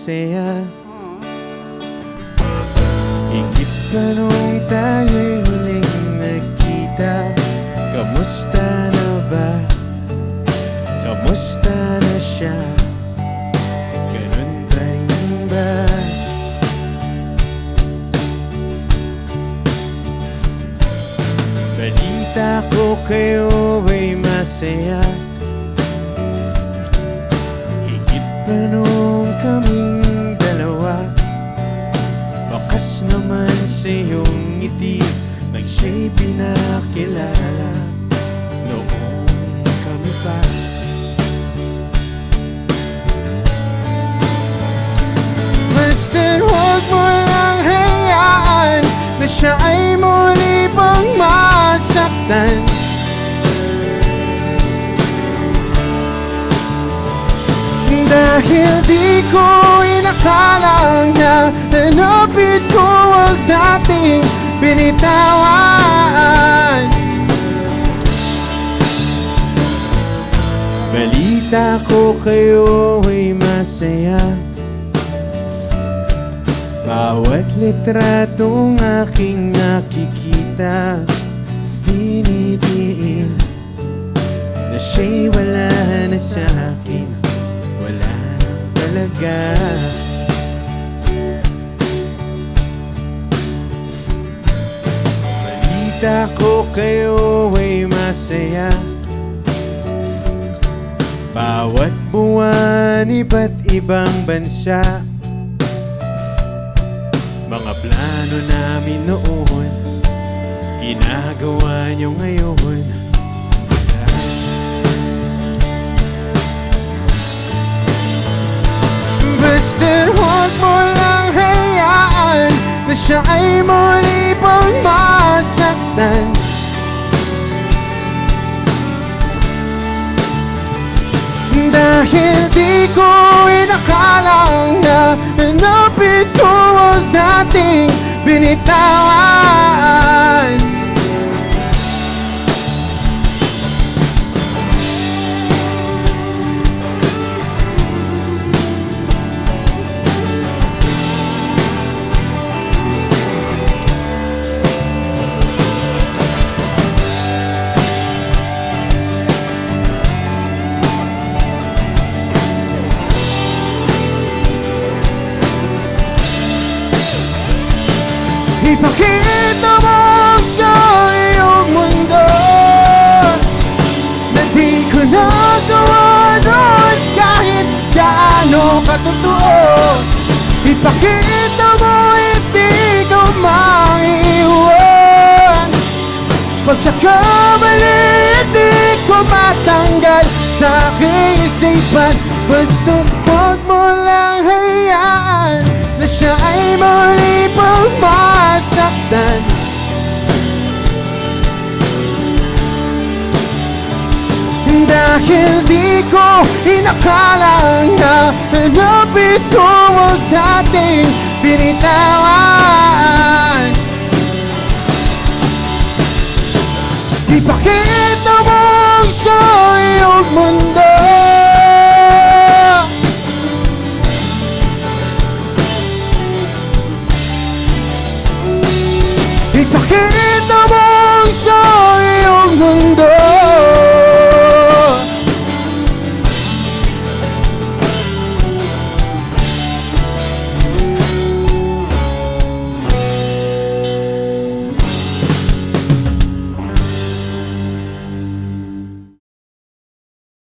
masaya. Higit pa nung tayo'y huling nagkita. Kamusta na ba? Kamusta na siya? Ganun pa rin ba? Balita ko kayo ay masaya. Higit pa nung kaming dalawa. Bakas naman sa iyong ngiti nang siya'y pinakilala noong kami pa. Basta't huwag mo lang hayaan na siya ay muli pang masaktan. Dahil di ko inakalang na nanapit ko wag dating binitawan. Balita ko kayo ay masaya. Bawat litratong aking nakikita, dinidiin na siya'y wala na sa akin. Wala nang talaga. Balita ko kayo ay masaya. Bawat buwan iba't ibang bansa. Mga plano namin noon, ginagawa niyo ngayon. Basta't huwag mo lang hayaan na siya ay muli pang masaktan. Dahil di ko inakalang na nanapit ko wag dating binitawan. Ipakita mo sa iyong mundo na di ko nagawa noon kahit gaano katotoo. Ipakita mo hindi ko maiwan. Pagkakamali hindi ko matanggal sa aking isipan. Basta't huwag mo lang hayaan na siya ay muli pang masaktan. Dahil di ko inakalang na hanapit ko wag dating binitawan.